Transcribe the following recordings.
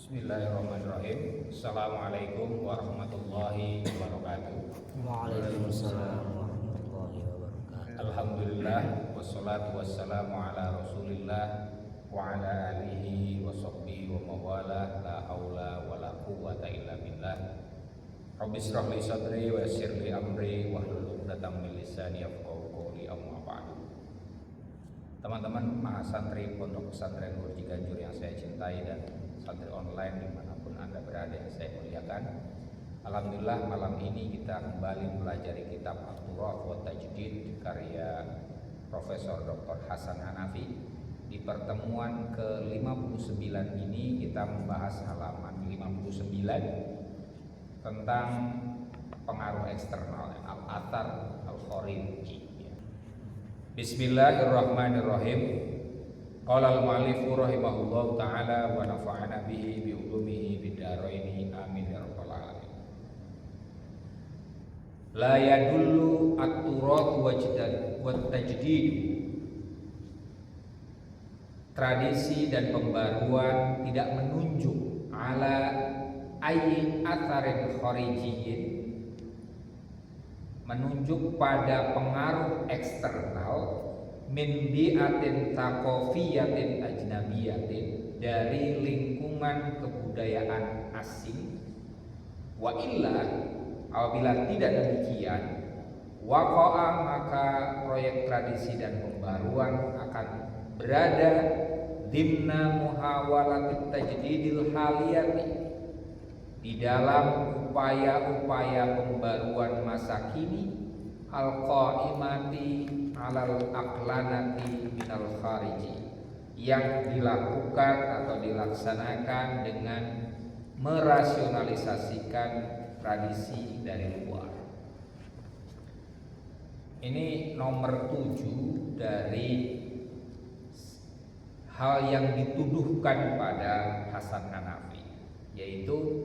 Bismillahirrahmanirrahim. Assalamualaikum warahmatullahi wabarakatuh. Waalaikumsalam warahmatullahi wabarakatuh. Alhamdulillah wassalatu wassalamu ala Rasulillah wa ala alihi wa sahbihi wa mawala la haula wa la quwwata illa billah. Rabbi shrah li sadri wa yassir li amri wahlul 'uqdatam min lisani yafqahu qawli. Amma ba'du. Teman-teman mahasantri Pondok Pesantren Nurji Ganjur yang saya cintai dan santri online dimanapun Anda berada yang saya muliakan, alhamdulillah malam ini kita kembali mempelajari kitab At-Turaf wa Tajdid karya Profesor Dr. Hasan Hanafi. Di pertemuan ke-59 ini kita membahas halaman 59 tentang pengaruh eksternal al-athar al-khariji. Bismillahirrahmanirrahim. Qala al-mu'allifu rahimahullahu ta'ala wa nafa'ana bihi bi ulumihi bid dharaini amin ya rabbal alamin. La yadullu at-turath wa tajdid. Tradisi dan pembaruan tidak menunjuk ala ayyi atharin kharijiyyin, menunjuk pada pengaruh eksternal min bi'atin taqafiyatin ajnabiyatin, dari lingkungan kebudayaan asing. Wa illa, apabila tidak demikian, waqa'a, maka proyek tradisi dan pembaruan akan berada dimna muhawalatit tajdidil haliyati, di dalam upaya-upaya pembaruan masa kini, al-qaimati alal aqlanati minal khariji, yang dilakukan atau dilaksanakan dengan merasionalisasikan tradisi dari luar. Ini nomor 7 dari hal yang dituduhkan pada Hasan Hanafi, yaitu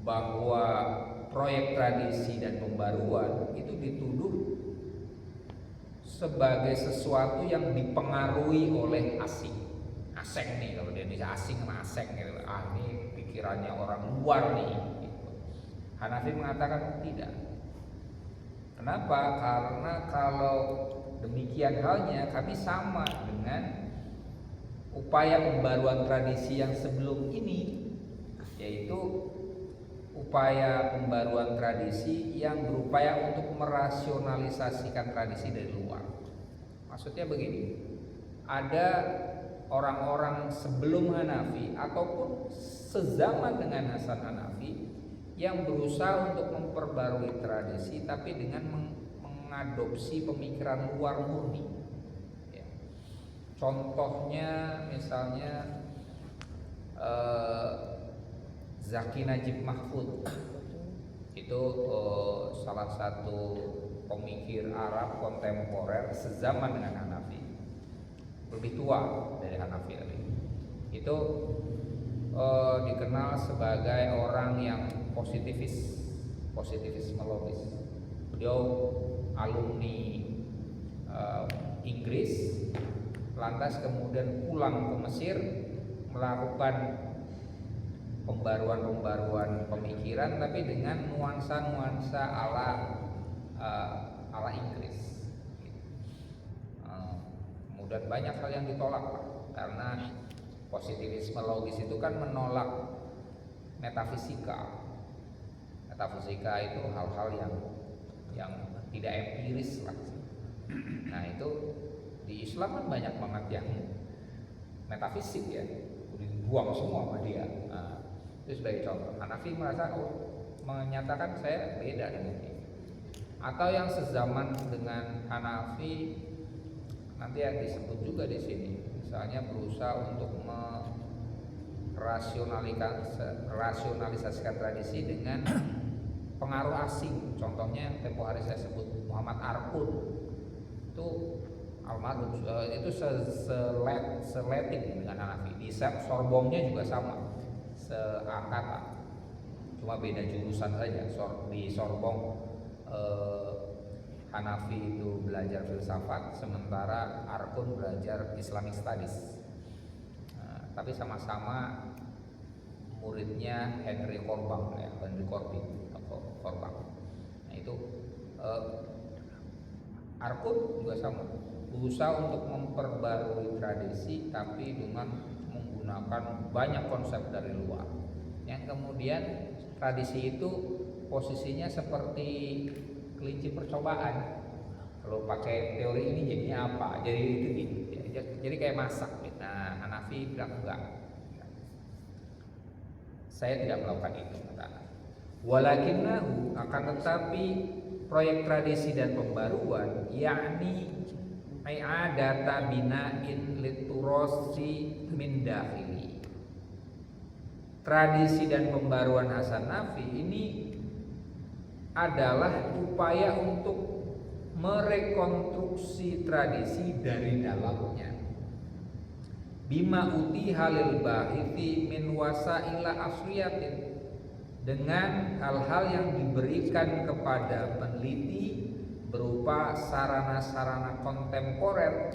bahwa proyek tradisi dan pembaruan itu dituduh sebagai sesuatu yang dipengaruhi oleh asing. Asing nih, kalau dia bisa asing sama asing gitu. Ini pikirannya orang luar nih gitu. Hanafi mengatakan tidak. Kenapa? Karena kalau demikian halnya, kami sama dengan upaya pembaruan tradisi yang sebelum ini, yaitu upaya pembaruan tradisi yang berupaya untuk merasionalisasikan tradisi dari luar. Maksudnya begini, ada orang-orang sebelum Hanafi ataupun sezaman dengan Hasan Hanafi yang berusaha untuk memperbarui tradisi tapi dengan mengadopsi pemikiran luar murni. Contohnya misalnya Zaki Najib Mahfud itu salah satu pemikir Arab kontemporer sezaman dengan Hanafi, lebih tua dari Hanafi tadi. Itu dikenal sebagai orang yang positivisme logis. Beliau alumni Inggris, lantas kemudian pulang ke Mesir melakukan pembaruan pemikiran tapi dengan nuansa-nuansa ala Inggris. Kemudian banyak hal yang ditolak karena positivisme logis itu kan menolak metafisika. Metafisika itu hal-hal yang tidak empiris lah. Nah, itu di Islam kan banyak banget yang metafisik ya, dibuang semua sama dia. Itu sebagai contoh. Hanafi menyatakan saya beda dengan ini. Atau yang sezaman dengan Hanafi nanti yang disebut juga di sini, misalnya berusaha untuk merasionalisasikan tradisi dengan pengaruh asing. Contohnya yang tempo hari saya sebut Muhammad Arqud, itu almarhum, itu seleting dengan Hanafi. Di Sorbonnya juga sama, seangkatan, cuma beda jurusan saja. Di Sorbonne Hanafi itu belajar filsafat, sementara Arqud belajar Islamic Studies. tapi sama-sama muridnya Henry Corbin ya, Henry Corbin atau Corbin. Nah itu Arkun juga sama, berusaha untuk memperbarui tradisi tapi dengan menggunakan banyak konsep dari luar. Yang kemudian tradisi itu posisinya seperti kelinci percobaan. Kalau pakai teori ini jadinya apa? Jadi itu gini, jadi kayak masak. Nah, Hanafi bilang enggak. Saya tidak melakukan itu, kata. Walakinnahu, akan tetapi proyek tradisi dan pembaruan yakni i'adata bina'in liturosi min dakhili. Tradisi dan pembaruan Hasan Nafi ini adalah upaya untuk merekonstruksi tradisi dari dalamnya. Bima uti halil bahithi min wasaila asriyatin, dengan hal-hal yang diberikan kepada peneliti berupa sarana-sarana kontemporer,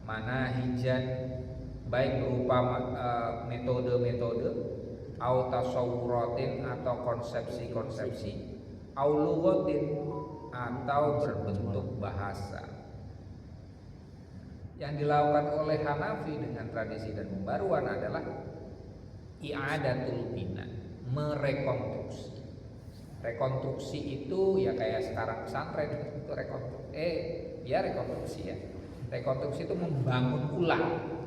manahijan, baik berupa metode-metode, au tasawwuratin atau konsepsi-konsepsi, au lughatin atau berbentuk bahasa. Yang dilakukan oleh Hanafi dengan tradisi dan pembaruan adalah i'adatul bina, merekonstruksi. Rekonstruksi itu ya kayak sekarang pesantren itu rekonstruksi ya. Rekonstruksi itu membangun ulang,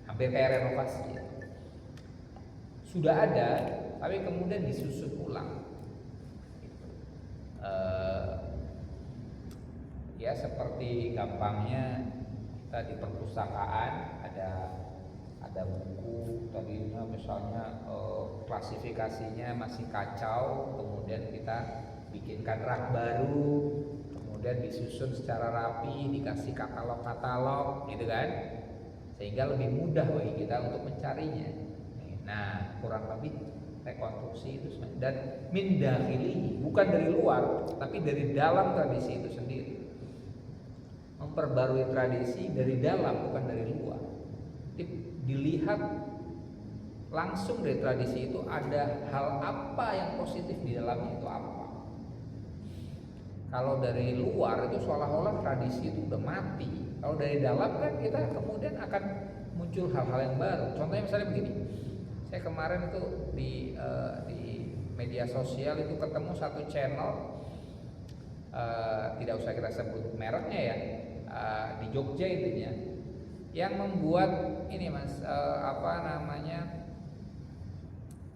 hampir kayak renovasi ya. Sudah ada tapi kemudian disusun ulang. Ya seperti gampangnya kita di perpustakaan ada buku tadinya misalnya klasifikasinya masih kacau, kemudian kita bikinkan rak baru, kemudian disusun secara rapi, dikasih katalog-katalog gitu kan, sehingga lebih mudah bagi kita untuk mencarinya. Nah kurang lebih rekonstruksi itu, dan min dakhili, bukan dari luar tapi dari dalam tradisi itu sendiri. Memperbarui tradisi dari dalam, bukan dari luar. Dilihat langsung dari tradisi itu ada hal apa yang positif di dalamnya, itu apa. Kalau dari luar itu seolah-olah tradisi itu udah mati. Kalau dari dalam kan kita kemudian akan muncul hal-hal yang baru. Contohnya misalnya begini, saya kemarin itu di media sosial itu ketemu satu channel, tidak usah kita sebut mereknya ya, di Jogja intinya, yang membuat ini mas,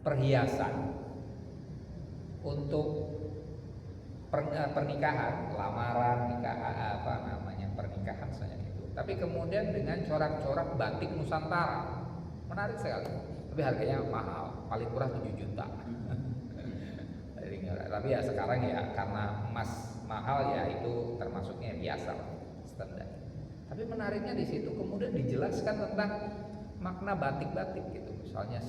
perhiasan untuk pernikahan, lamaran, pernikahan saja itu. Tapi kemudian dengan corak-corak batik Nusantara, menarik sekali. Tapi harganya mahal, paling murah 7 juta. Tapi ya sekarang ya karena emas mahal ya itu termasuknya biasa standar. Tapi menariknya di situ kemudian dijelaskan tentang makna batik-batik gitu. Misalnya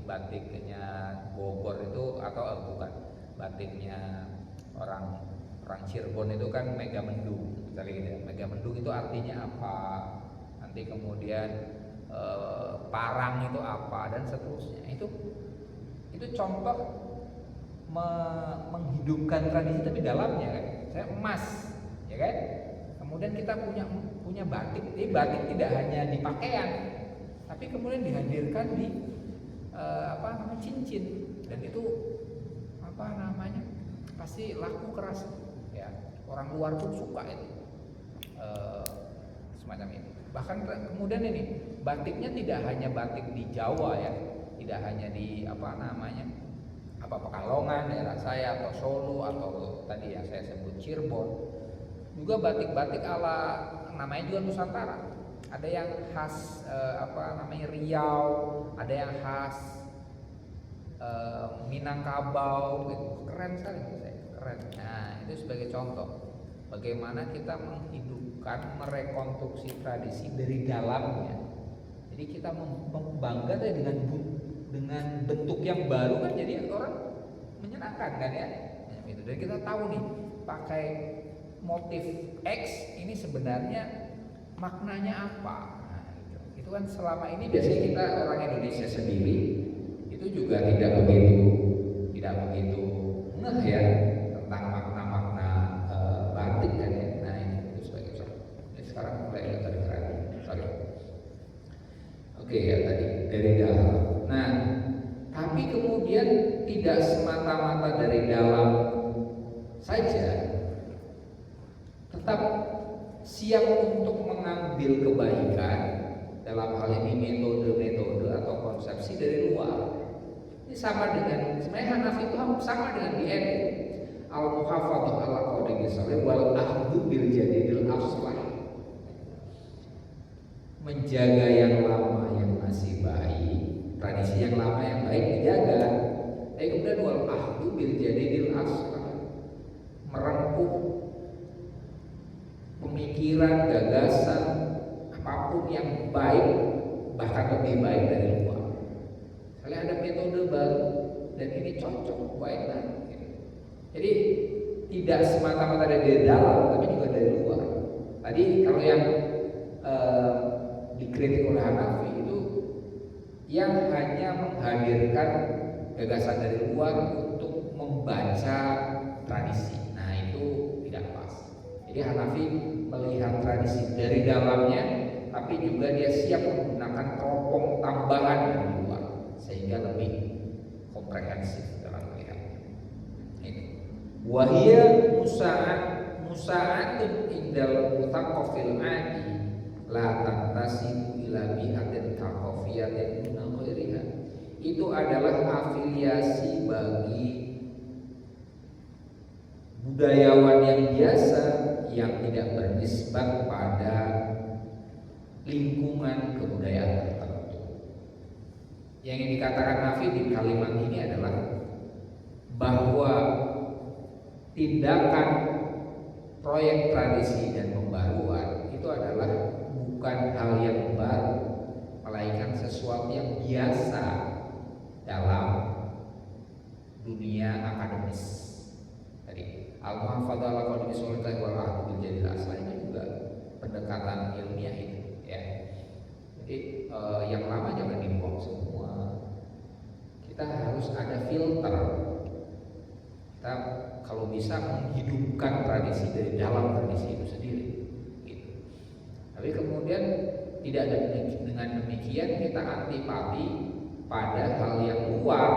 batiknya Bogor itu atau bukan, batiknya orang Cirebon itu kan Megamendung. Misalnya gitu ya. Megamendung itu artinya apa? Nanti kemudian parang itu apa dan seterusnya. Itu contoh menghidupkan tradisi tapi dalamnya kan. Saya emas, ya kan? Kemudian kita punya batik. Ini batik tidak hanya di pakaian, tapi kemudian dihadirkan di cincin, dan itu pasti laku keras ya. Orang luar pun suka itu semacam itu. Bahkan kemudian ini batiknya tidak hanya batik di Jawa ya, tidak hanya di Pekalongan daerah saya atau Solo atau tadi yang saya sebut Cirebon, juga batik-batik ala namanya juga Nusantara. Ada yang khas Riau, ada yang khas Minangkabau gitu. Keren sekali menurut saya, keren. Nah, itu sebagai contoh bagaimana kita menghidupkan, merekonstruksi tradisi dari dalamnya. Jadi kita bangga dengan bentuk yang baru kan, jadi orang menyenangkan kan ya. Gitu. Dan kita tahu nih pakai motif X ini sebenarnya maknanya apa? Nah, itu kan selama ini biasanya kita orang Indonesia sendiri itu juga tidak begitu ngeh ya tentang makna-makna batik kan ya. Nah itu sebagai contoh. Jadi sekarang mulai tergerak. Oke ya tadi dari dalam. Nah tapi kemudian tidak semata-mata dari dalam saja, tetap siap untuk mengambil kebaikan dalam hal ini metode-metode atau konsepsi dari luar. Ini sama dengan sebenarnya Hanafi itu sama dengan di NU al-muhafadzah ala qawaidis shalah wal ahdu bil jadidil afslah. Menjaga yang lama yang masih baik, tradisi yang lama yang baik dijaga. Tapi kemudian wal ahdu bil jadidil afslah, merengkuh pemikiran, gagasan, apapun yang baik, bahkan lebih baik dari luar. Misalnya ada metode baru dan ini cocok, why not? Jadi tidak semata-mata dari dalam, tapi juga dari luar. Tadi kalau yang dikritik oleh Hanafi itu yang hanya menghadirkan gagasan dari luar untuk membaca tradisi. Nah itu tidak pas. Jadi Hanafi melihat tradisi dari dalamnya, tapi juga dia siap menggunakan teropong tambahan dari luar sehingga lebih komprehensif dalam melihatnya. Ini wahia musa'atun indal mutaqaffil adi la tantasibu ila bihatin taqaffiyatin min ghairiha. Itu adalah afiliasi bagi budayawan yang biasa yang tidak bernisbat pada lingkungan kebudayaan tertentu. Yang ingin dikatakan Nafi di kalimat ini adalah bahwa tindakan proyek tradisi dan pembaruan itu adalah bukan hal yang baru, melainkan sesuatu yang biasa dalam dunia akademis. Tadi al-muhafadzah ala qawaidis shalah wal ahdu bil jadidil afslah itu juga pendekatan ilmiah itu ya. Jadi yang lama jangan dibuang semua. Kita harus ada filter. Kita kalau bisa menghidupkan tradisi dari dalam tradisi itu sendiri. Gitu. Tapi kemudian tidak dengan demikian kita antipati pada hal yang luar.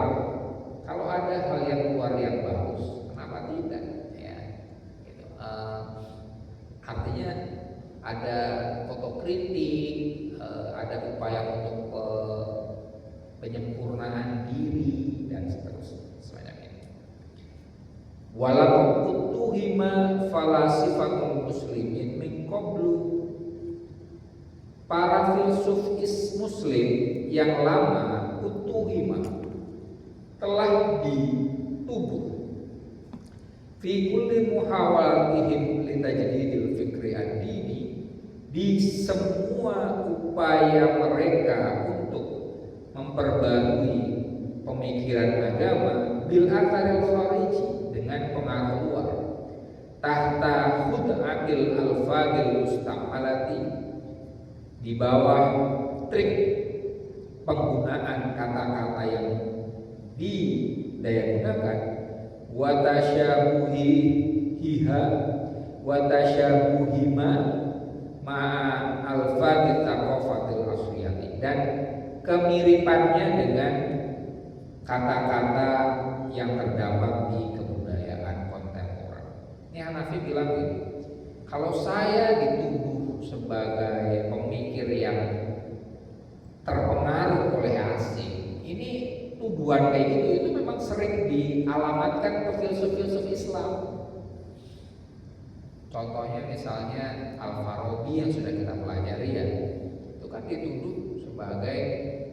Kalau ada hal yang luar yang bagus, kenapa tidak? Ya, gitu. Artinya ada otokritik, ada upaya untuk penyempurnaan diri dan seterusnya semacam ini. Walaupun kutuhima falasifatul muslimin min qablu, para filsuf muslim yang lama kutuhima telah ditubuh fi kulli muhawalatihim litajdidil fikri ad-dini, di semua upaya mereka untuk memperbarui pemikiran agama bil atharil khariji, dengan pengaruh luar, tahta khud'atil alfadil mustamalati, di bawah trik penggunaan kata-kata yang didayagunakan, watasyabuhiha watasyabuhima ma'a alfadil taqafatil asliyati, dan kemiripannya dengan kata-kata yang terdapat di kebudayaan kontemporer. Ini Hanafi bilang gini, kalau saya dituduh sebagai pemikir yang terpengaruh oleh asing, ini tuduhan kayak gitu itu memang sering dialamatkan ke filsuf-filsuf Islam. Contohnya misalnya Al-Farabi yang sudah kita pelajari ya, itu kan dituduh sebagai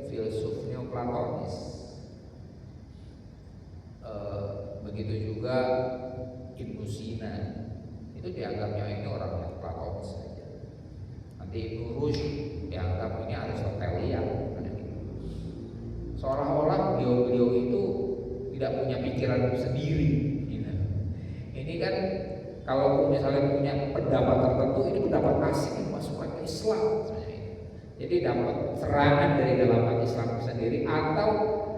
filsuf neoplatonis. Begitu juga Ibnu Sina, itu dianggapnya ini orang yang platonis saja. Nanti Ibnu Rushd dianggap ini Aristotelian. Seolah-olah beliau itu tidak punya pikiran sendiri. Ini kan kalau misalnya punya pendapat tertentu, ini pendapat asing yang masukkan ke Islam. Jadi dapat serangan dari dalam Islam sendiri atau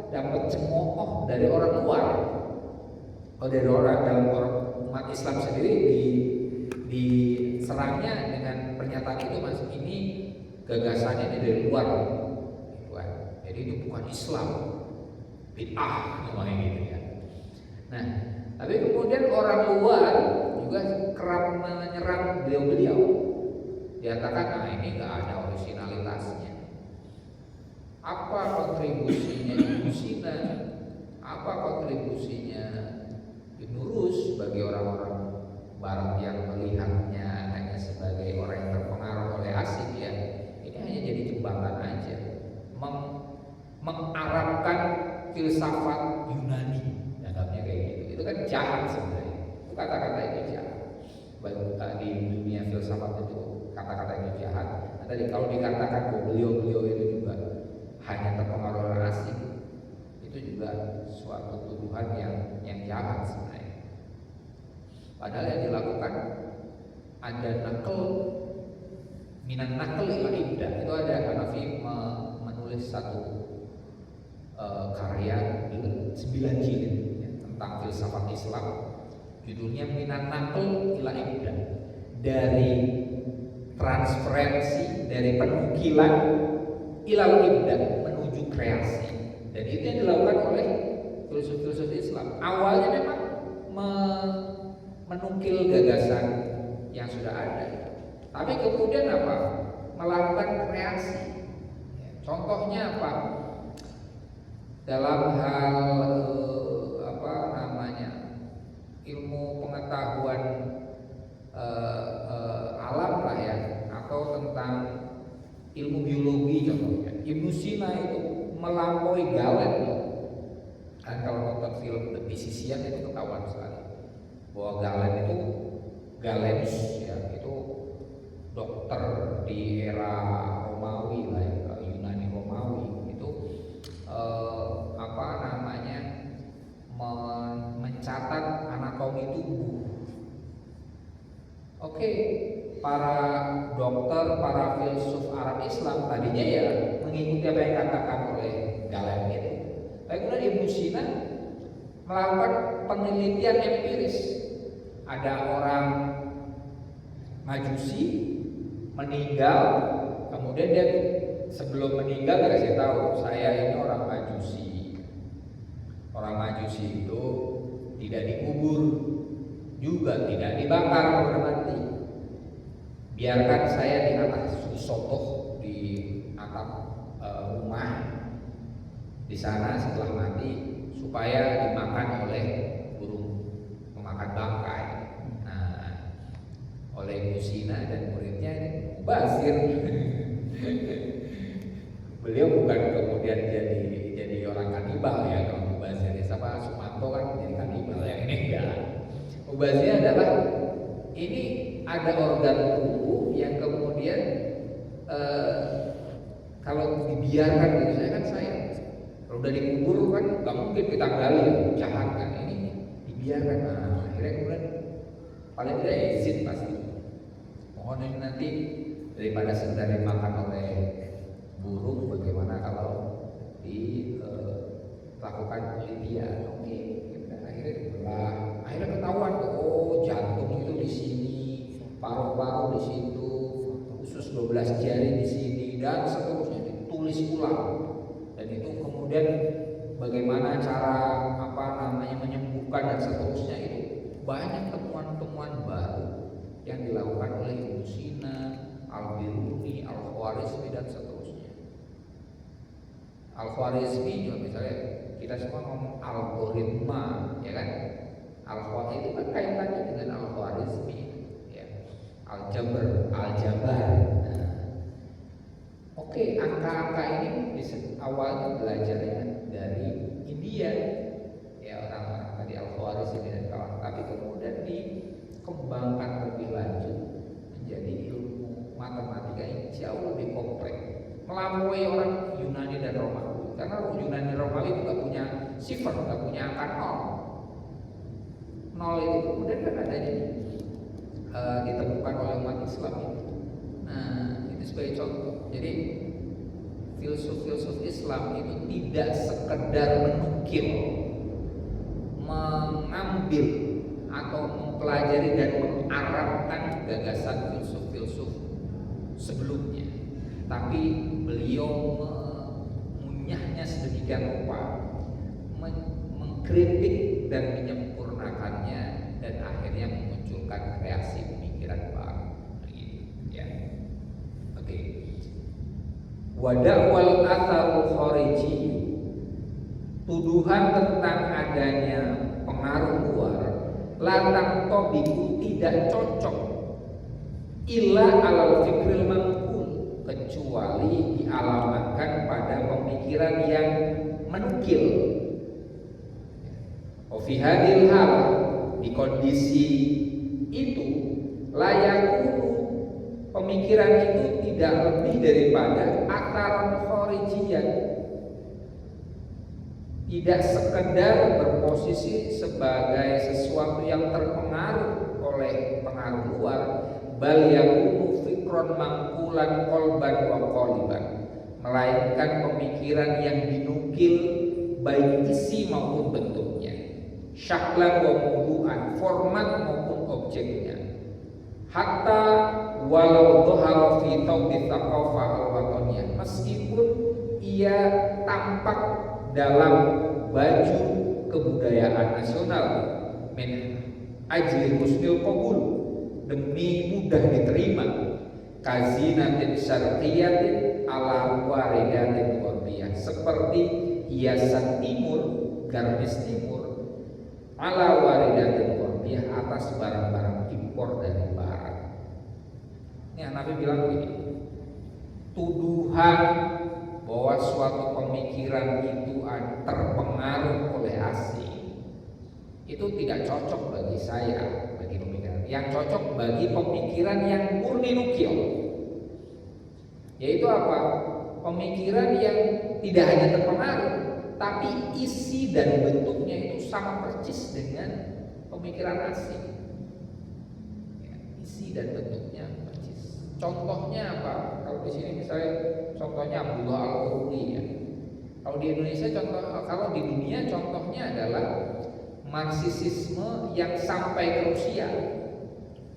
dapat cemooh dari orang luar. Kalau dari dalam umat Islam sendiri diserangnya dengan pernyataan itu, mas ini gagasannya ini dari luar. Jadi ini bukan Islam, bid'ah namanya gitu ya. Nah, tapi kemudian orang luar juga kerap menyerang beliau-beliau. Diatakan, nah ini nggak ada originalitasnya. Apa kontribusinya Ibnu Sina? Apa kontribusinya Ibnu Rus bagi orang-orang Barat yang melihatnya hanya sebagai orang yang terpengaruh oleh asing ya? Ini hanya jadi jembatan aja, mengarabkan filsafat Yunani. Anggapnya kayak gitu. Itu kan jahat sebenarnya. Kata-kata itu jahat. Di dunia filsafat itu kata-kata itu jahat. Nah, tadi kalau dikatakan bahwa beliau-beliau itu juga hanya terpengaruh oleh asing, itu juga suatu tuduhan yang jahat sebenarnya. Padahal yang dilakukan ada nakal minan nakal ila ibda. Itu ada Hanafi menulis satu karya 9 jilid ya, tentang filsafat Islam, judulnya minan nakal ila ibda, dari transferensi, dari penukilan ilal ibda, menuju kreasi. Dan itu yang dilakukan oleh filsuf-filsuf Islam. Awalnya memang menukil gagasan yang sudah ada, tapi kemudian apa? Melakukan kreasi. Contohnya apa? Dalam hal ilmu pengetahuan alam lah ya, atau tentang ilmu biologi contohnya. Ibnu Sina itu melampaui Galen. Kan kalau nonton film The Physician itu ketahuan sekali bahwa Galen itu Galens ya, itu dokter di era Romawi lah ya, Yunani Romawi itu mencatat anatomi tubuh. Oke, para dokter, para filsuf Arab Islam tadinya ya mengikuti apa yang dikatakan oleh Galen itu. Tapi kemudian Ibnu Sina melakukan penelitian empiris. Ada orang Majusi meninggal, kemudian dia sebelum meninggal dikasih tahu, saya ini orang Majusi. Orang Majusi itu tidak dikubur, juga tidak dibakar kalau udah mati. Biarkan saya di atas sotoh di atap rumah di sana setelah mati, supaya dimakan oleh burung pemakan bangkai. Nah, oleh Ibnu Sina dan muridnya Mubazir. Beliau bukan kemudian jadi orang kanibal ya. Kalau Mubazir siapa Sumanto kan jadi kanibal, yang ini enggak. Mubazir adalah ini ada organ tubuh yang kemudian kalau dibiarkan gitu, saya kan sayang. Kalau udah dikubur kan nggak mungkin kita gali, jahat kan, ini dibiarkan. Nah, akhirnya kemudian paling tidak izin pasti. Mohon ini nanti daripada sekedar dimakan oleh burung, bagaimana kalau dilakukan penelitian? Oke, akhirnya dibelah. Akhirnya ketahuan, oh jantung itu di sini, paru-paru di situ, usus 12 jari di sini, dan seterusnya ditulis ulang. Dan itu kemudian bagaimana cara menyembuhkan dan seterusnya, itu banyak temuan-temuan baru yang dilakukan oleh Ibnu Sina, Al-Biruni, Al-Khwarizmi dan seterusnya. Al-Khwarizmi juga misalnya kita semua ngomong algoritma, ya kan? Al-Khwarizmi itu kan kaitannya dengan Al-Khwarizmi, ya. Aljabar. Nah, oke, angka-angka ini awalnya belajarnya dari India, ya orang-orang tadi Al-Khwarizmi dan kawan. Tapi kemudian dikembangkan lebih lanjut menjadi ilmu matematika yang jauh lebih kompleks, melampaui orang Yunani dan Romawi. Karena Yunani dan Romawi itu nggak punya sifar, nggak punya angka nol. Nol itu kemudian kan adanya ditemukan oleh umat Islam itu. Nah, itu sebagai contoh. Jadi filsuf-filsuf Islam itu tidak sekedar menukil, mengambil atau mempelajari dan mengarabkan gagasan filsuf-filsuf sebelumnya, tapi beliau mengunyahnya sedemikian rupa, mengkritik dan menyempurnakannya, dan akhirnya memunculkan kreasi pemikiran baru. Begitu, ya. Oke. Wada'wal atharul khariji, tuduhan tentang adanya pengaruh luar, latang tobiku tidak cocok illa alal fikril manqul, kecuali dialamatkan pada pemikiran yang menukil. Fi hadil hal, di kondisi itu layakunu, pemikiran itu tidak lebih daripada ataran khorijiyah, tidak sekedar berposisi sebagai sesuatu yang terpengaruh oleh pengaruh luar, bal yakunu fikron mangkulan qalban wa qaliban, melainkan pemikiran yang dinukil baik isi maupun bentuknya, syaklan wa mawdu'an, format maupun objeknya, hatta walau dhahara fi thawbi thaqafah al-wataniyah, meskipun ia tampak dalam baju kebudayaan nasional, min ajli husnil qabul, demi mudah diterima, kazinatin syarqiyatin ala waridatin gharbiyah, seperti hiasan timur, garmis timur, ala waridatin gharbiyah, atas barang-barang impor dari barat. Ini Nabi bilang begini, tuduhan bahwa suatu pemikiran itu terpengaruh oleh asing itu tidak cocok bagi saya, bagi pemikiran. Yang cocok bagi pemikiran yang murni nukil, yaitu apa? Pemikiran yang tidak hanya terpengaruh, tapi isi dan bentuknya itu sama persis dengan pemikiran asing. Ya, isi dan bentuknya persis. Contohnya apa? Kalau di sini misalnya contohnya Abdullah Al-Qurni, ya. Kalau di Indonesia kalau di dunia contohnya adalah Marxisme yang sampai ke Rusia,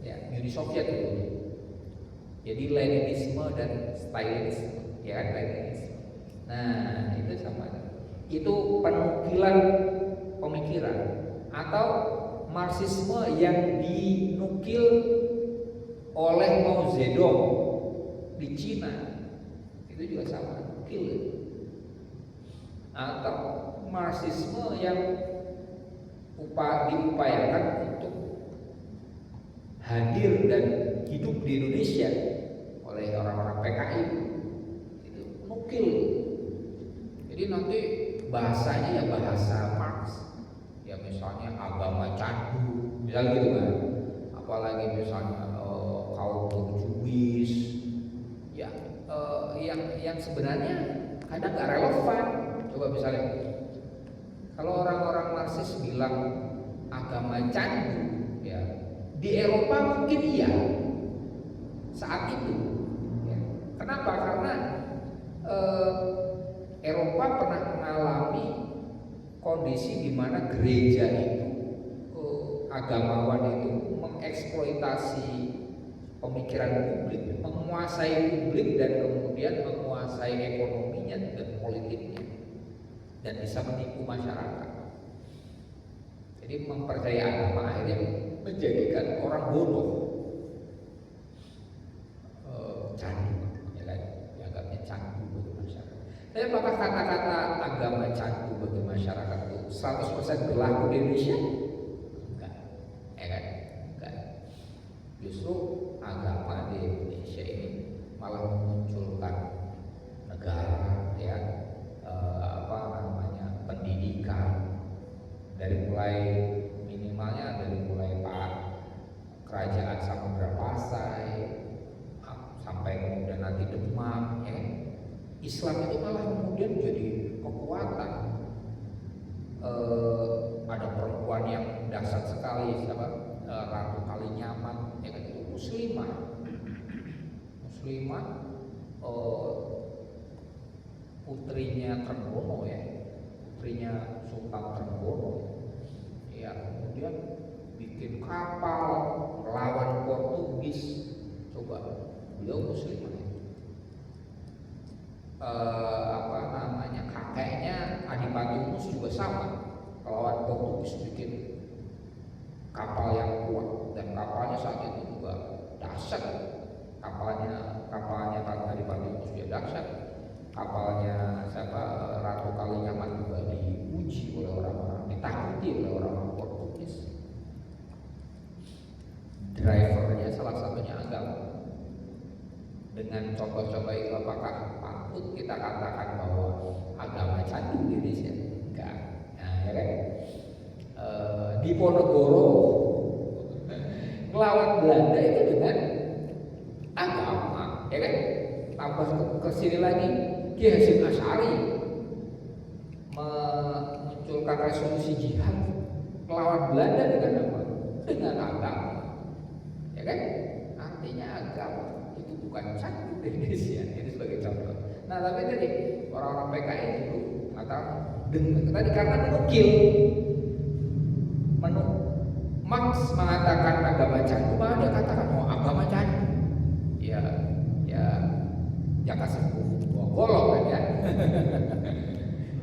ya, Uni Soviet dulu. Jadi Leninisme dan Stalinisme, ya kan, Leninisme. Nah, itu sama. Itu penukilan pemikiran, atau Marxisme yang dinukil oleh Mao Zedong di Cina, itu juga sama, nukil. Atau Marxisme yang diupayakan untuk hadir dan hidup di Indonesia oleh orang-orang PKI, itu nukil. Jadi nanti bahasanya ya bahasa Marx, ya misalnya agama candu, misalnya gitu kan. Apalagi misalnya kaum berjuis, ya yang sebenarnya kadang nggak relevan. Coba misalnya, kalau orang-orang Marxis bilang agama candu, ya di Eropa mungkin iya saat itu. Ya. Kenapa? Karena Eropa pernah mengalami kondisi di mana gereja itu, agamawan itu mengeksploitasi pemikiran publik, menguasai publik, dan kemudian menguasai ekonominya dan politiknya, dan bisa menipu masyarakat. Jadi mempercayai agama akhirnya menjadikan orang bodoh, candu, ya kan? Dianggapnya candu bagi masyarakat. Tapi apakah kata-kata agama candu bagi masyarakat itu 100% berlaku di Indonesia? Enggak, ya kan? Enggak. Justru agama di Indonesia ini malah memunculkan negara, ya, pendidikan, dari mulai minimalnya dari mulai kerajaan Samudra Pasai sampai kemudian nanti Demak, ya. Islam itu malah kemudian jadi kekuatan. Ada perempuan yang dahsyat sekali, siapa? Ratu Kalinyamat, ya kan, itu muslimah, putrinya Trenggono ya, putrinya Sultan Trenggono ya, kemudian bikin kapal melawan Portugis. Coba, beliau muslimah ya. Kakeknya Adipati Unus juga sama, melawan Portugis, bikin kapal yang kuat, dan kapalnya saat itu juga dahsyat. Kapalnya Adipati Unus juga dahsyat. Kapalnya Ratu Kalinyamat juga diuji oleh orang-orang, ditakuti oleh orang-orang Portugis. Drivernya salah satunya agama. Dengan contoh-contoh itu, apakah patut kita katakan bahwa agama candu di Indonesia? Enggak. Nah, ya kan? Diponegoro melawan Belanda itu dengan agama, ya kan? Tambah ke sini lagi, Ki Hasyim Asy'ari memunculkan resolusi jihad melawan Belanda dengan apa? Dengan agama, ya kan? Artinya agama itu bukan candu di Indonesia. Itu sebagai contoh. Nah, tapi tadi orang-orang PKI itu tadi karena menukil. Marx mengatakan agama candu, maka dia katakan agama candu. Ya jaka sembuh golok kan ya.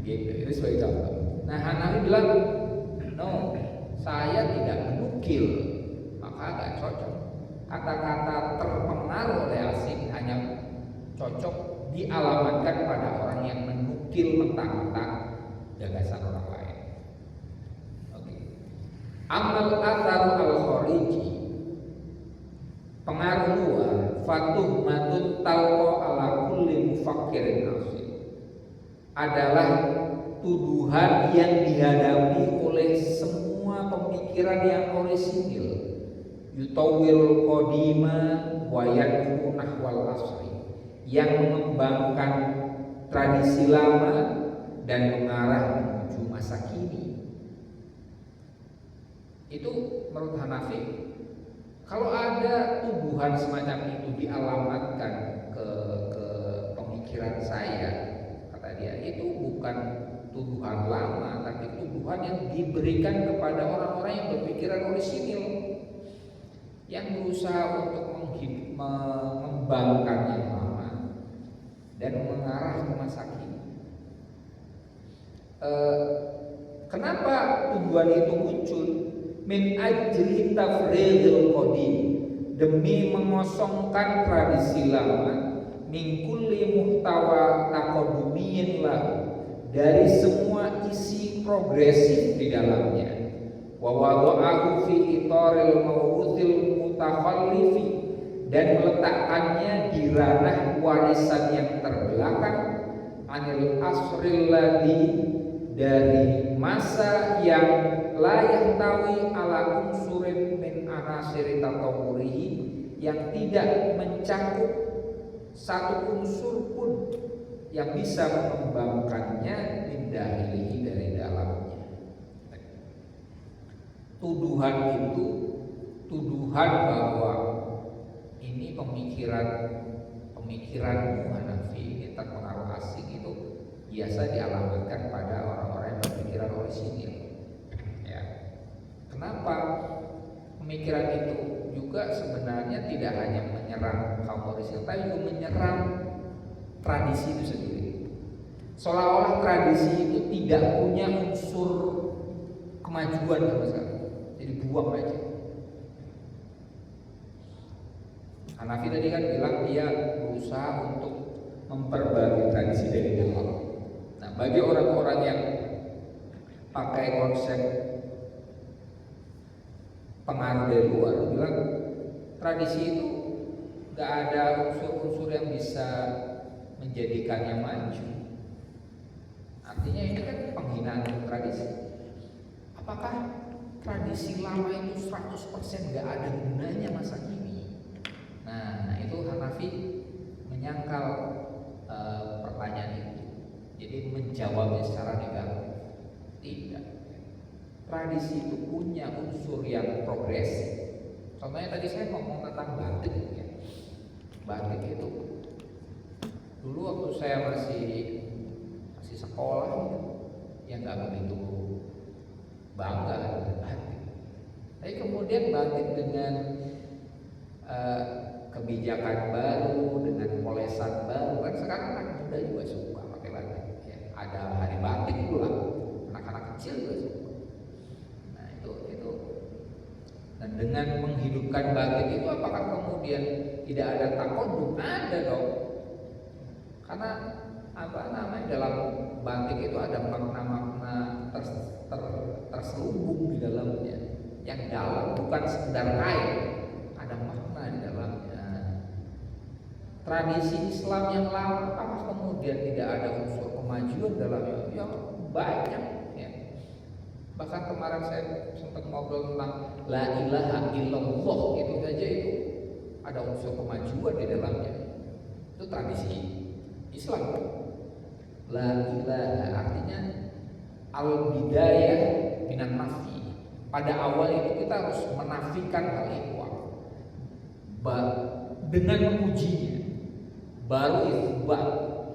Gitu, itu sebagai contoh. Nah, Hanafi bilang, no, saya tidak menukil, maka agak cocok. Kata-kata terpengaruh oleh asing hanya cocok dialamatkan pada orang yang menukil mentang-mentang gagasan orang lain. Amal atharu al-khariji, pengaruh luar, fatuh matut talqo ala kulli mufakkirin asing, adalah tuduhan yang dihadapi oleh semua pemikiran yang orisinil, yutawwil qadima wa yad'u nahwal asri, yang mengembangkan tradisi lama dan mengarah menuju masa kini. Itu menurut Hanafi, kalau ada tuduhan semacam itu dialamatkan ke pemikiran saya, kata dia, itu bukan tuduhan lama, tapi tuduhan yang diberikan kepada orang-orang yang berpikiran orisinil, yang berusaha untuk mengembangkan yang lama dan mengarah ke masa kini. Kenapa tuduhan itu muncul? Min ajli tafridil qadim, demi mengosongkan tradisi lama, min kulli muhtawa taqadumiyin lahu, dari semua isi progresif di dalamnya, wa wada'ahu fi itaril mawruthil mutakhallifi, dan meletakkannya di ranah warisan yang terbelakang, anil asril ladhi, dari masa yang la yahtawi ala unsurin min anasiri tatawurihi, yang tidak mencakup satu unsur pun yang bisa mengembangkannya min dahilihi, dari dalamnya. Tuduhan itu tuduhan bahwa ini pemikiran Hanafi ini terpengaruh asing, itu biasa dialamatkan pada orang-orang yang berpikiran orisinil. Kenapa? Pemikiran itu juga sebenarnya tidak hanya menyerang kaum orisinil, tapi juga menyerang tradisi itu sendiri. Seolah-olah tradisi itu tidak punya unsur kemajuan sama sekali, jadi buang aja. Hanafi tadi kan bilang dia berusaha untuk memperbarui tradisi dari dalam. Nah, bagi orang-orang yang pakai konsep pengaruh dari luar, bilang tradisi itu gak ada unsur-unsur yang bisa menjadikannya maju. Artinya ini kan penghinaan tradisi. Apakah tradisi lama itu 100% gak ada gunanya masa kini? Nah, itu Hanafi menyangkal pertanyaan itu, jadi menjawabnya secara negatif. Tidak. tradisi itu punya unsur yang progresif. Contohnya tadi saya ngomong tentang batik ya. Batik itu dulu waktu saya masih sekolah ya nggak begitu bangga dengan batik. Tapi kemudian batik dengan kebijakan baru, dengan polesan baru, kan sekarang anak muda juga suka pakai batik. Ya, ada hari batik pula, anak-anak kecil juga suka. Nah itu. Dan dengan menghidupkan batik itu, apakah kemudian tidak ada takodum? Ada dong. Karena dalam batik itu ada makna-makna terselubung di dalamnya, yang dalam, bukan sekedar kain, ada makna di dalamnya. Tradisi Islam yang lama, apakah kemudian tidak ada unsur kemajuan dalamnya? Ya banyak ya. Bahkan kemarin saya sempat ngobrol tentang la ilaha illallah, itu saja itu ada unsur kemajuan di dalamnya. Itu tradisi Islam. La ilaha artinya al-bidayah minan nafi. Pada awal itu kita harus menafikan hal itu. Dengan mengujinya, baru isbat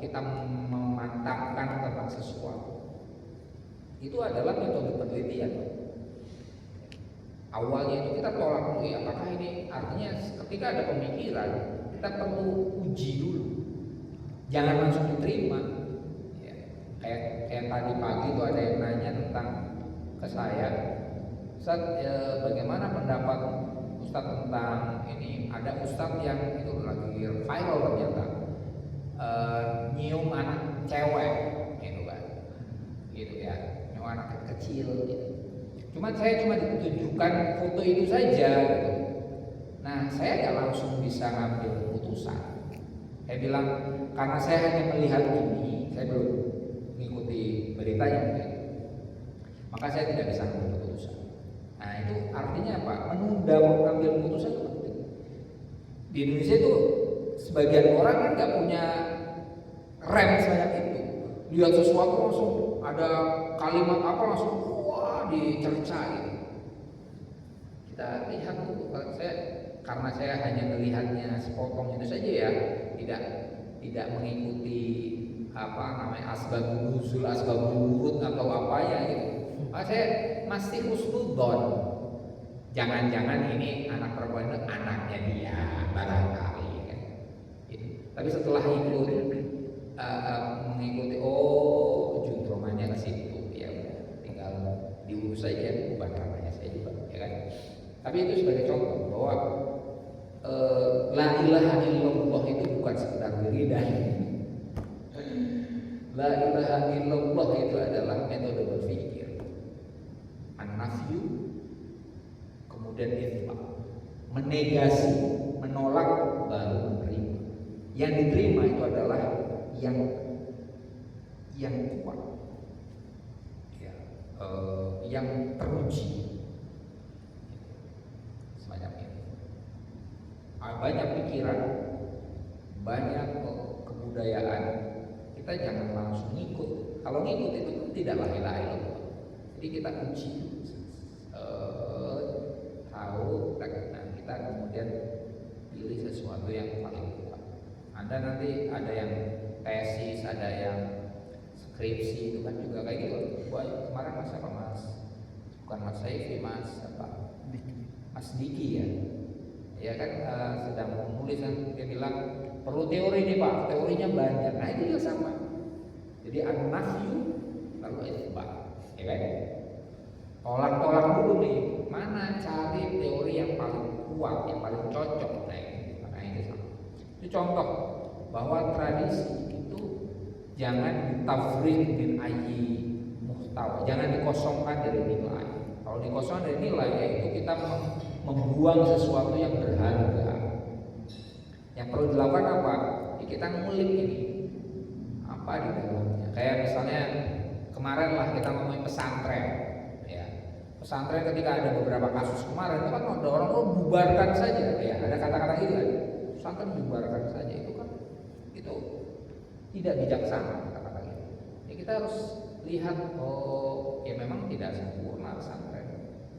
kita memantapkan tentang sesuatu. Itu adalah metode penelitian. Awalnya itu kita tolak dulu ya, apakah ini artinya ketika ada pemikiran kita perlu uji dulu, jangan langsung diterima. Ya, kayak tadi pagi itu ada yang nanya tentang ke saya, Ustaz, bagaimana pendapat Ustaz tentang ini? Ada Ustaz yang itu lagi viral ternyata, nyium anak cewek, gitu kan, gitu ya, nyium anak kecil. Gitu. Saya cuma ditunjukkan foto itu saja gitu. Nah saya nggak langsung bisa ngambil keputusan. Saya bilang karena saya hanya melihat ini, saya belum mengikuti beritanya mungkin, maka saya tidak bisa ngambil keputusan. Nah itu artinya apa? Menunda mengambil keputusan itu penting. Di Indonesia itu sebagian orang kan nggak punya rem sebanyak itu. Lihat sesuatu langsung ada kalimat apa langsung dicerca gitu. Kita lihat dulu. Karena saya hanya melihatnya sepotong itu saja ya, tidak mengikuti asbabun nuzul, asbabun wurud atau apa ya gitu. Saya masih husnudzon. Jangan-jangan ini anak perempuan itu anaknya dia barangkali kan. Gitu. Tapi setelah mengikuti juntrungannya ke situ ya udah tinggal diurus saja, bukan namanya saya juga ya kan. Tapi itu sebagai contoh bahwa la ilaha illallah itu bukan sekedar wiridan. La ilaha illallah itu adalah metode berpikir. An-nafyu kemudian itsbaq. Menegasi, menolak baru menerima. Yang diterima itu adalah yang kuat. Yang teruji semacam ini. Banyak pikiran, banyak kebudayaan, kita jangan langsung ngikut. Kalau ngikut itu tidak la ilaha illallah. Jadi kita uji, tahu, nah kita kemudian pilih sesuatu yang paling kuat. Anda nanti ada yang tesis, ada yang skripsi, itu kan juga kayak gitu. Kemarin Mas apa Mas? Bukan Mas Saifi, Mas apa? Mas Diki ya. Ya kan sedang menulis kan, dia bilang perlu teori nih Pak, teorinya banyak. Nah itu juga sama. Jadi an-nafyu lalu itsbaq, ya kan? Tolak dulu nih, mana cari teori yang paling kuat, yang paling cocok. Nah ini makanya itu sama. Itu contoh bahwa tradisi itu jangan ditafrik bin ayyi muhtawa, jangan dikosongkan dari nilai. Kalau dikosongkan dari nilai, yaitu kita membuang sesuatu yang berharga. Yang perlu dilakukan apa? Ya kita ngulik ini apa di dalamnya. Kayak misalnya kemarin lah kita ngomongin pesantren, ya. Pesantren ketika ada beberapa kasus kemarin itu kan ada orang bubarkan saja, ya. Ada kata-kata itu kan, pesantren bubarkan saja itu kan, itu tidak bijaksana kata-kata itu. Ya kita harus lihat oh ya memang tidak sempurna pesantren,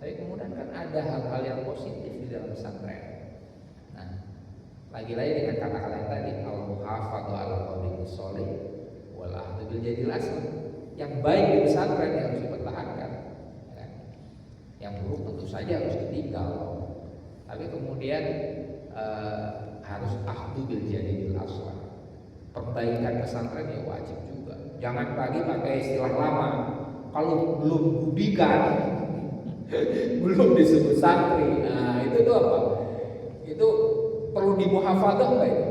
tapi kemudian kan ada hal-hal yang positif di dalam pesantren. Nah, lagi-lagi dengan kata-kata yang tadi, al-muhafadhu ala qawli sholih wal ahdu bil jadil asl. Yang baik di pesantren yang harus dipertahankan, ya. Yang buruk tentu saja harus ditinggal. Tapi kemudian harus ahdu bil jadil asl. Perbaikan pesantren ya wajib juga. Jangan lagi pakai istilah lama. Kalau belum budikan, belum disebut santri. Nah itu tuh apa? Itu perlu dimuhafadzah enggak itu?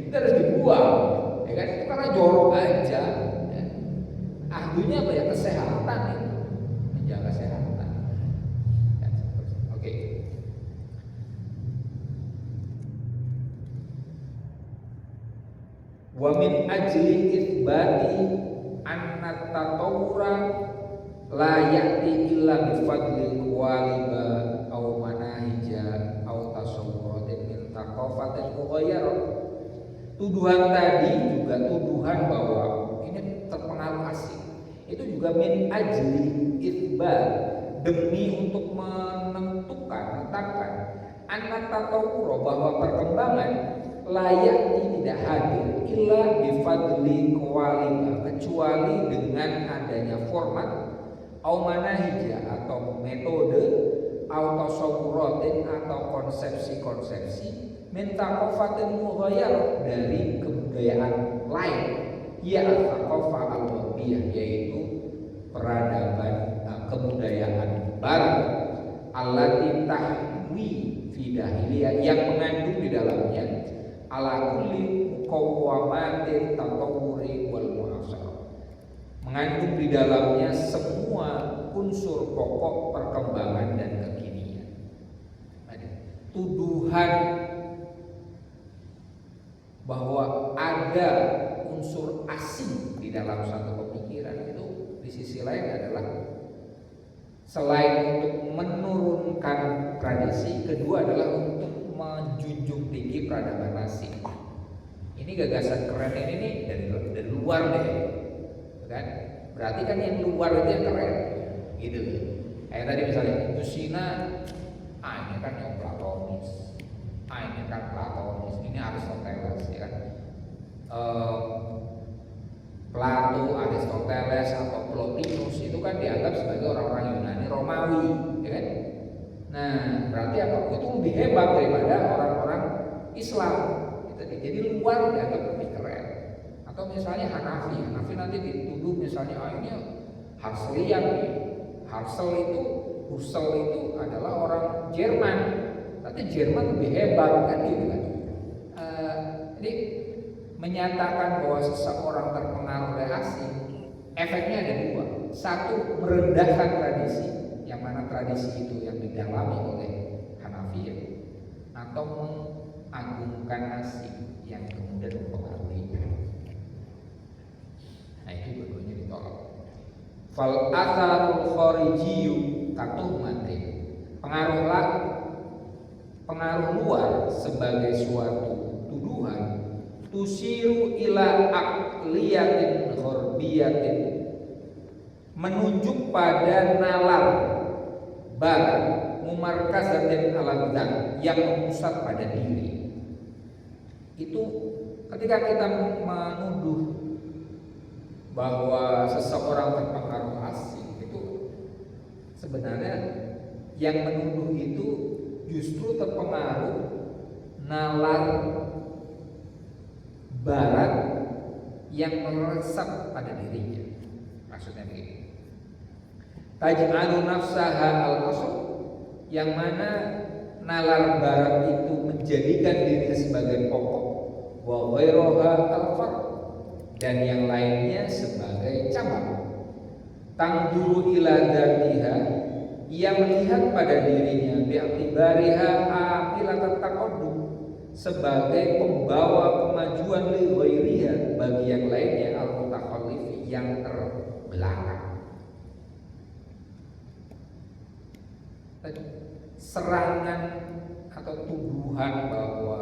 Itu harus dibuang, ya kan? Itu karena jorok aja. Ya. Ahdunya apa ya? Kesehatan itu, menjaga kesehatan. Ya, oke. Wa min ajli itsbati anna tatawura la ya'ti illa bi fadlil waliba aw manahija aw tasawwuratin min thaqafatin mughayyarah. Tuduhan tadi juga tuduhan bahwa ini terpengaruh asing. Itu juga min ajli itsbat, demi untuk menetapkan anna tatawura bahwa perkembangan layak tidak hadir illa bifadli kualiba, kecuali dengan adanya format au manahija atau metode au tasawwuratin atau konsepsi-konsepsi min thaqafatin mughayyarah, dari kebudayaan lain, ya al-thaqafah al-gharbiyah, yaitu peradaban kebudayaan barat, allati tahwi fi dahiliyah, yang mengandung di dalamnya ala kulli muqawwamatin tatawuri wal muhasarah, mengandung di dalamnya semua unsur pokok perkembangan dan kekinian. Tuduhan bahwa ada unsur asing di dalam satu pemikiran itu di sisi lain adalah selain untuk menurunkan tradisi, kedua adalah untuk menjunjung tinggi peradaban asing. Ini gagasan keren ini nih dari luar deh, kan? Berarti kan yang luar itu yang keren, gitu. Kayak tadi misalnya itu Cina, ini kan yang Platonis, ini kan Platonis, ini Aristoteles, ya kan? Plato, Aristoteles atau Plotinus itu kan dianggap sebagai orang-orang Yunani Romawi, ya kan? Nah, berarti apa? Itu lebih hebat daripada orang-orang Islam. Jadi luar dianggap lebih keren. Atau misalnya Hanafi nanti dituduh misalnya ini Harselian nih. Husserl itu adalah orang Jerman. Tapi Jerman lebih hebat kan gitu kan. Jadi menyatakan bahwa seseorang terpengaruh oleh asing, efeknya ada dua. Satu, merendahkan tradisi, yang mana tradisi itu yang didalami oleh Hanafi, atau mengagungkan asing yang kemudian mempengaruhi. Nah itu dua-duanya ditolak. Fal atharul kharijiyyu katuhmatin, pengaruh luar sebagai suatu tuduhan, tusiru ila aqliyatin ghorbiyatin, menunjuk pada nalar barat, mumarkazatin al-dzat, yang memusat pada diri. Itu ketika kita menuduh bahwa seseorang terpengaruh asing, itu sebenarnya yang menuduh itu justru terpengaruh nalar barat yang meresap pada dirinya. Maksudnya begini, taj'alu nafsaha al-asl, yang mana nalar barat itu menjadikan dirinya sebagai pokok, wa ghairuha al-fard, dan yang lainnya sebagai cabang. Tangduru ila dzatiha, ia melihat pada dirinya bi'tibariha aqilatan taqaddum, sebagai pembawa kemajuan li ghairiha, bagi yang lainnya al-mutakhallifi, yang terbelakang. Serangan atau tuduhan bahwa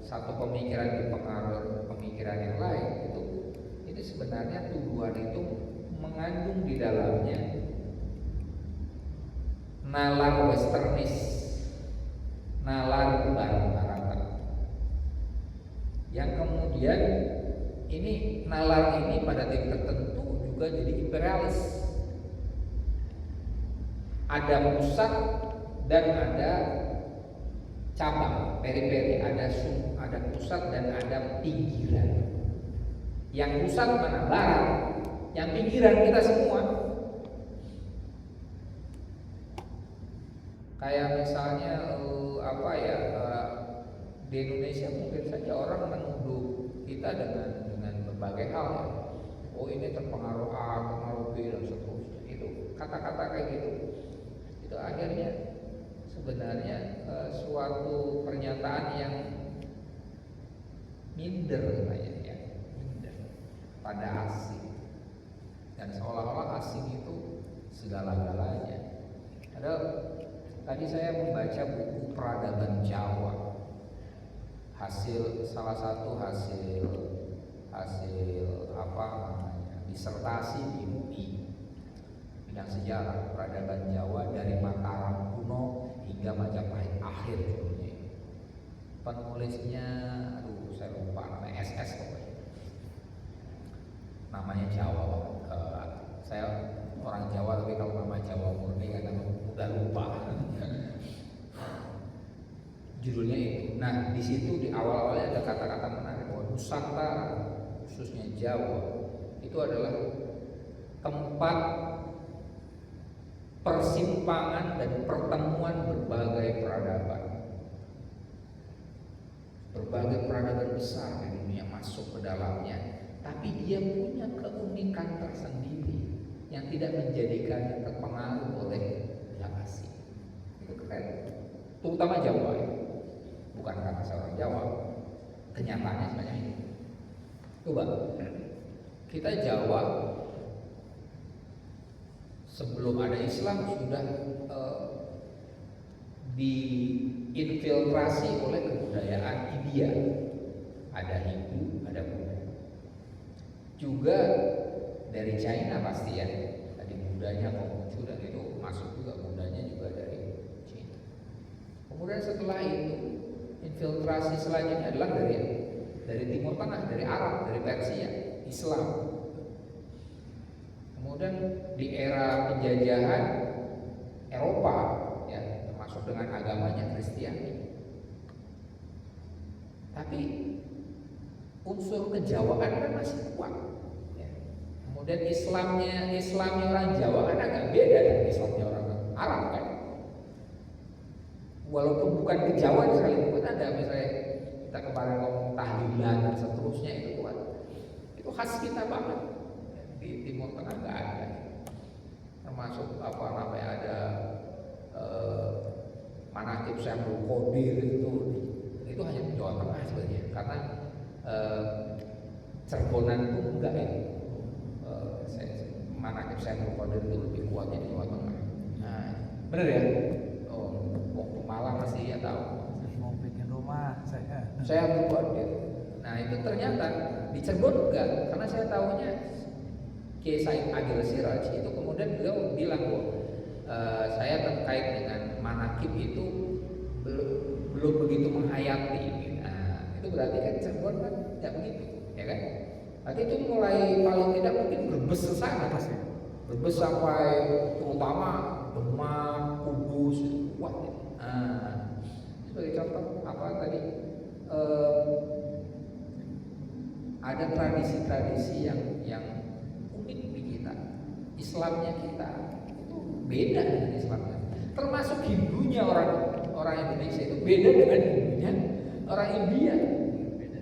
satu pemikiran dipengaruhi pemikiran yang lain, itu sebenarnya tuduhan itu pernis, nalar barang-barang, yang kemudian ini nalar ini pada titik tertentu juga jadi imperialis. Ada pusat dan ada cabang, periperi, ada pusat dan ada pinggiran. Yang pusat mana? Barat. Yang pinggiran kita semua. Kayak misalnya di Indonesia mungkin saja orang menuduh kita dengan berbagai hal ya. Oh ini terpengaruh A, terpengaruh B dan seterusnya. Itu kata-kata kayak gitu. Itu akhirnya sebenarnya suatu pernyataan yang minder namanya ya, minder pada asing. Dan seolah-olah asing itu segala-galanya. Tadi saya membaca buku Peradaban Jawa, salah satu hasil disertasi di UI bidang sejarah, Peradaban Jawa dari Mataram kuno hingga Majapahit akhir judulnya. Penulisnya, saya lupa namanya, SS pokoknya. Namanya Jawa banget. Saya orang Jawa tapi kalau nama Jawa murni kadang udah lupa. Judulnya itu. Nah, di situ di awal-awalnya ada kata-kata menarik bahwa Nusantara, khususnya Jawa, itu adalah tempat persimpangan dan pertemuan berbagai peradaban. Berbagai peradaban besar di dunia masuk ke dalamnya, tapi dia punya keunikan tersendiri yang tidak menjadikannya terpengaruh oleh yang asing. Itu keren. Terutama Jawa ya. Bukan karena seorang Jawa, kenyataannya sebenarnya ini. Coba kita Jawa sebelum ada Islam sudah diinfiltrasi oleh kebudayaan India. Ada Hindu, ada Buddha. Juga dari China pasti ya. Tadi Buddhanya Konghucu dan itu masuk juga, Buddhanya juga dari China. Kemudian setelah itu infiltrasi selanjutnya adalah dari Timur Tengah, dari Arab, dari Persia, Islam. Kemudian di era penjajahan Eropa, ya, termasuk dengan agamanya Kristiani. Tapi unsur kejawaan kan masih kuat. Ya. Kemudian Islamnya orang Jawa kan agak beda dengan Islamnya orang Arab kan. Walaupun bukan kejauhan sekalipun ada, misalnya kita kemarin ngomong tahlilan dan seterusnya itu khas kita banget. Di Timur Tengah nggak ada, termasuk ada manaqib Syaikhul Qadir itu hanya di Jawa Tengah sebenarnya, karena Cirebonan itu enggak ya. Manaqib Syaikhul Qadir itu lebih kuatnya di Jawa Tengah. Nah, benar ya? Malang masih ya tahu. Mau bikin rumah Saya buat gitu. Nah itu ternyata di Cirebon enggak, karena saya tahunya Kiai Said Agil Siraj itu kemudian beliau bilang bahwa saya terkait dengan manaqib itu belum begitu menghayati. Nah itu berarti kan Cirebon kan tidak begitu, ya kan? Berarti itu mulai paling tidak mungkin berbes ke sana, berbes sampai terutama Demak, Kudus, kuat. Ya. Nah, sebagai contoh tadi ada tradisi-tradisi yang unik di kita. Islamnya kita itu beda dengan Islamnya. Termasuk Hindunya orang Indonesia itu beda dengan Hindunya orang India. Beda.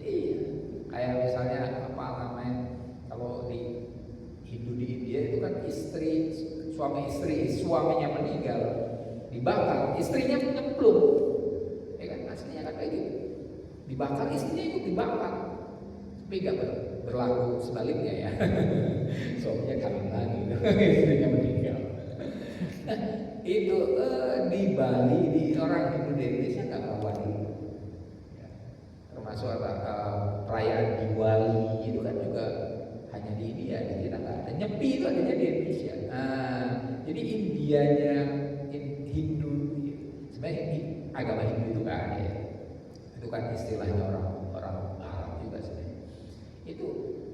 Iya. Kayak misalnya kalau di Hindu di India itu kan suaminya meninggal, dibakar, istrinya nyemplung, ya kan, aslinya kan kayak gitu, dibakar, istrinya ikut dibakar, tapi gak berlaku sebaliknya ya, suaminya kawin lagi, istrinya meninggal. Itu di Bali, di orang Hindu di Indonesia nggak melakukan itu, ya. Termasuk perayaan Diwali itu kan juga hanya di India, di kita nggak ada. Nyepi itu adanya di Indonesia. Nah, jadi Indianya agama Hindu itu nggak ada ya. Itu kan istilahnya orang Arab juga sebenarnya. Itu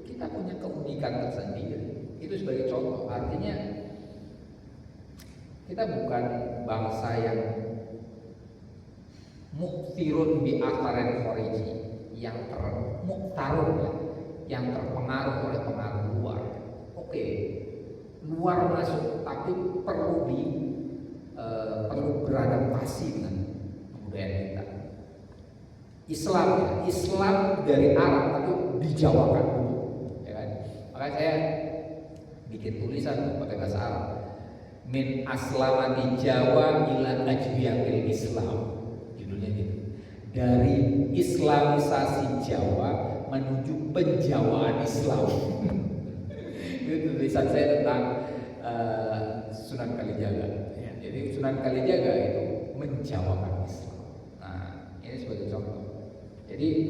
kita punya keunikan tersendiri. Itu sebagai contoh, artinya kita bukan bangsa yang muktirun bi atharen khariji, yang muktarun ya, yang terpengaruh oleh pengaruh luar. Oke, luar masuk, tapi perlu beradaptasi dengan budaya kita. Islam ya, Islam dari Arab tapi dijawakan dulu, ya kan? Makanya saya bikin tulisan pakai bahasa Arab. Min aslamati Jawa ila ajwiyakil Islam, judulnya gitu. Dari islamisasi Jawa menuju penjawaan Islam. Itu tulisan saya tentang Sunan Kalijaga. Ya, jadi Sunan Kalijaga itu menjawakan Islam. Nah, ini sebagai contoh. Jadi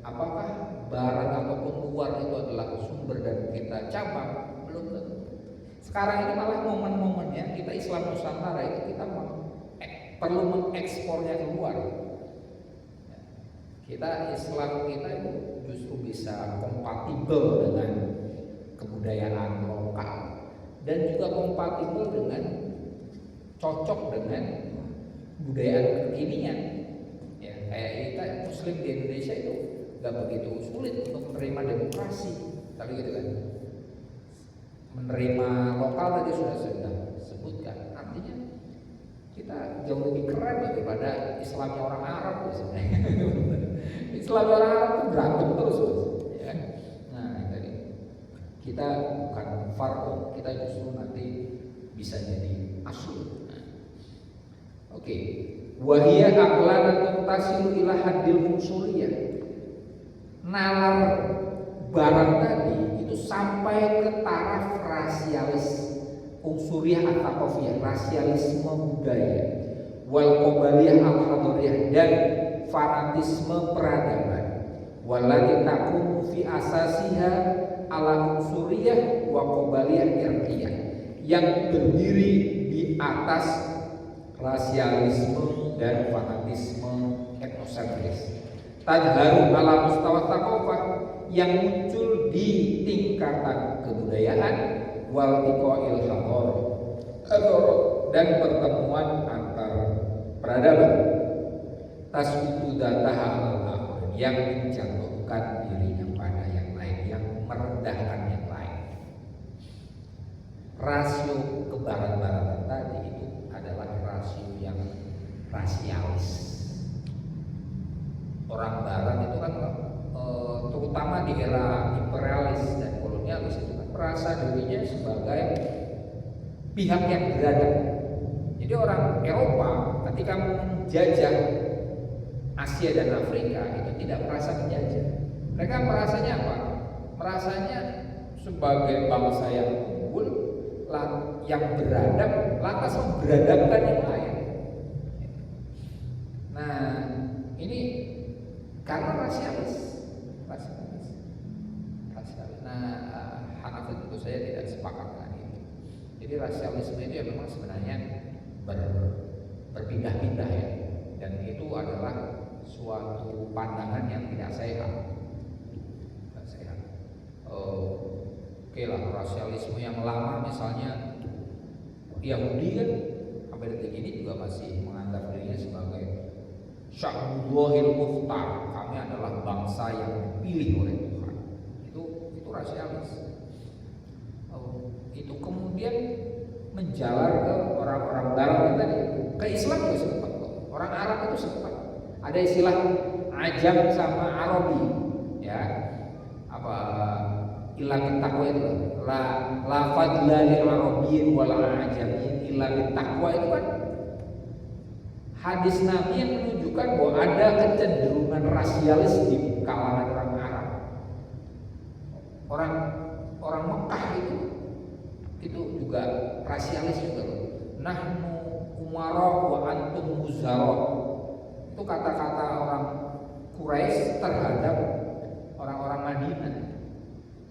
apakah barat ataupun luar itu adalah sumber dan kita cabang? Belum tentu. Sekarang ini malah momen-momennya kita Islam Nusantara itu kita perlu mengekspornya keluar. Kita Islam kita itu justru bisa kompatibel dengan kebudayaan lokal dan juga kompatibel dengan cocok dengan budaya kekinian. Ya, kayak kita Muslim di Indonesia itu gak begitu sulit untuk menerima demokrasi, tapi gitu kan. Menerima lokal tadi sudah sebutkan, artinya kita jauh lebih keren daripada Islamnya orang Arab sebenarnya. Islam orang Arab itu berantem terus, ya kan? Nah, tadi kita bukan farq, kita justru nanti bisa jadi asul. Nah, oke. Wahia aqlanatun tasilu ila haddil unsuriyah. Nalar barang tadi itu sampai ke taraf rasialis unsuriah at-taqafiyah, rasialisme budaya, wal qabaliyah al-hadariyah, dan fanatisme peradaban, walati taqumu fi asasiha ala unsuriyah wa qabaliyah irqiyah, yang berdiri di atas rasialisme dan fanatisme etnosentris. Tadharu ala mustawa taqafah, yang muncul di tingkatan kebudayaan, wal tiqail hadar dan pertemuan antar peradaban. Tasbitu dataha al-akhir, yang menjatuhkan dirinya pada yang lain, yang merendahkan yang lain. Rasio kebarat-baratan tadi itu adalah rasio yang rasialis. Orang barat itu kan terutama di era imperialis dan kolonialis itu kan merasa dirinya sebagai pihak yang beradab. Jadi orang Eropa ketika menjajah Asia dan Afrika itu tidak merasa menjajah. Mereka merasanya apa? Merasanya sebagai bangsa yang unggul, yang beradab, lantas memberadabkan yang lain. Nah, ini karena rasialis. Nah, Hanafi tentu saya tidak sepakat dengan itu. Jadi rasialisme itu ya memang sebenarnya berpindah-pindah ya, dan itu adalah suatu pandangan yang tidak sehat. Oke lah, rasialisme yang lama misalnya Yahudi kan sampai detik ini juga masih menganggap dirinya sebagai Sya'bullahil Mukhtar, kami adalah bangsa yang dipilih oleh Tuhan. Itu rasialis. Itu kemudian menjalar ke orang-orang barat yang tadi. Ke Islam juga sempat kok. Orang Arab itu sempat. Ada istilah Ajam sama Arabi, ya. Apa ilah taqwa itu? La fadla li Arabiyyin wal Ajamiyyin illa taqwa itu kan hadis Nabi yang menunjukkan bahwa ada kecenderungan rasialis di kalangan orang Arab. Orang Mekah itu juga rasialis juga loh. Nahnu umara wa antum muzara. Itu kata-kata orang Quraisy terhadap orang-orang Madinah.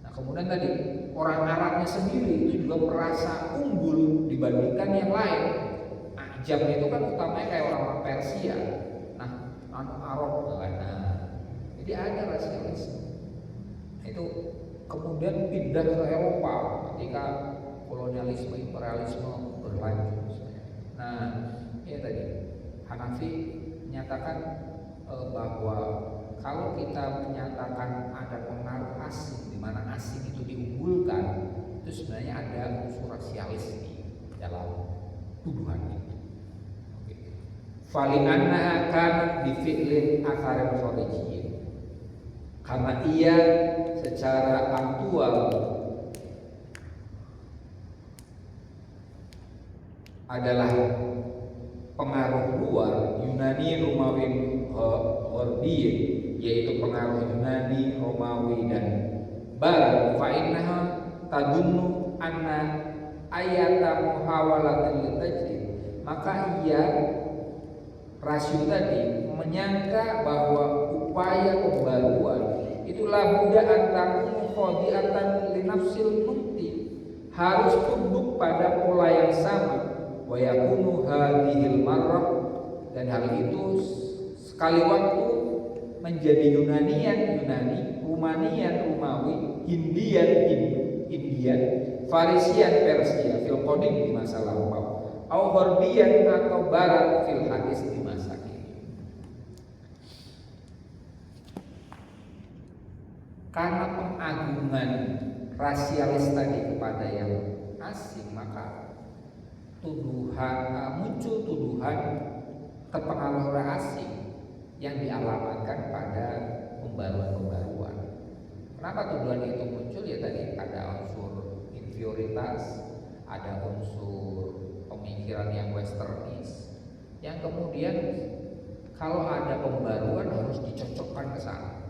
Nah, kemudian tadi orang Arabnya sendiri itu juga merasa unggul dibandingkan yang lain. Ajam itu kan utamanya kayak orang-orang Persia, nah Arab kan. Nah, jadi ada rasialisme. Itu kemudian pindah ke Eropa ketika kolonialisme imperialisme berlanjut. Nah, ya tadi Hanafi menyatakan bahwa kalau kita menyatakan ada pengaruh asing, di mana asing itu diunggulkan, itu sebenarnya ada unsur rasialis di dalam tuduhan itu. Fali annaha kanat bi fi'lin akharin kharijiyyin, karena ia secara aktual adalah pengaruh luar Yunani, Romawi, Gharbi, yaitu pengaruh Yunani, Romawi dan Barat. Fa innaha tadunnu anna ayata muhawalatil tajdid, maka ia rasio tadi menyangka bahwa upaya pembaruan itulah buddha antakun khodiatan linafsil mukti, harus tunduk pada pola yang sama, wa yakunu hadhil marrah, dan hal itu sekali waktu menjadi Yunanian Yunani, Rumanian Romawi, Hindian India, Farisian Persia fil qadim di masa lampau, au Gharbian atau Barat fil hadis di masa kini. Karena pengagungan rasialis tadi kepada yang asing, maka muncul tuduhan terpengaruh oleh asing yang dialamatkan pada pembaruan-pembaruan. Kenapa tuduhan itu muncul? Ya tadi ada unsur inferioritas, ada unsur pemikiran yang westernis, yang kemudian kalau ada pembaruan harus dicocokkan ke sana.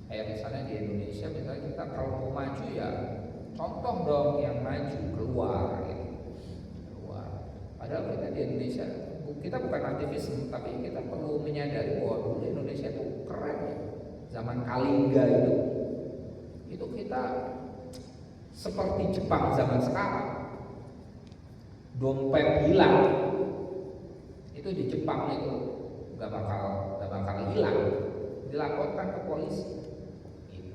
Kayak misalnya di Indonesia, misalnya kita kalau mau maju ya contoh dong yang maju keluar gitu. Padahal kita di Indonesia, kita bukan aktivis, tapi kita perlu menyadari bahwa dulu Indonesia itu keren ya. Zaman Kalingga itu kita seperti Jepang zaman sekarang. Dompet hilang itu di Jepang itu gak bakal hilang, dilaporkan ke polisi. Gitu.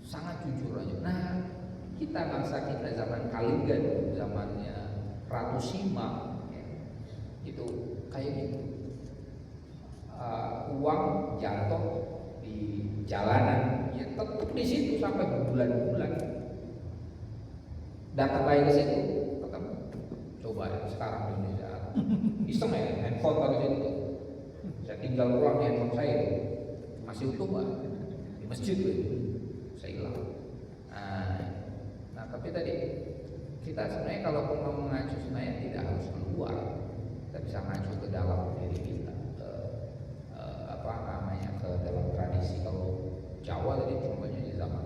Sangat jujur aja. Nah, kita bangsa kita zaman Kalingga, zamannya Ratu Sima, ya, itu kayak gitu. Uang jatuh di jalanan, ya tetap di situ sampai berbulan-bulan. Datang lagi ke situ, ketemu. Coba ya, sekarang di Indonesia, iseng ya, handphone taruh situ. Saya tinggal pulang di handphone saya itu masih utuh Pak, di masjid itu, saya hilang. Nah tapi tadi kita sebenarnya kalau mau mengacu sebenarnya tidak harus keluar, kita bisa mengacu ke dalam diri kita, ke dalam tradisi. Kalau Jawa tadi contohnya di zaman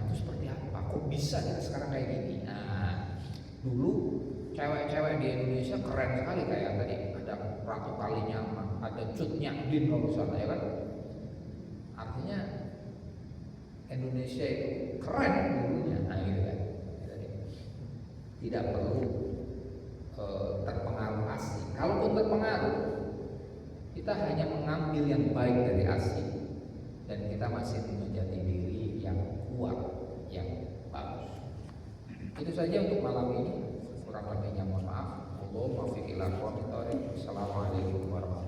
itu seperti apa? Kok bisa ya sekarang kayak gini? Nah, dulu cewek-cewek di Indonesia keren sekali, kayak tadi ada Ratu Kalinyamat, ada Cut Nyak Din kalau misalnya, ya kan? Artinya Indonesia itu keren dulunya, nah gitu kan. Tidak perlu terpengaruh asing. Kalaupun terpengaruh, kita hanya mengambil yang baik dari asing dan kita masih menjadi diri yang kuat, yang bagus. Itu saja untuk malam ini. Kurang lebihnya mohon maaf. Assalamualaikum warahmatullahi wabarakatuh.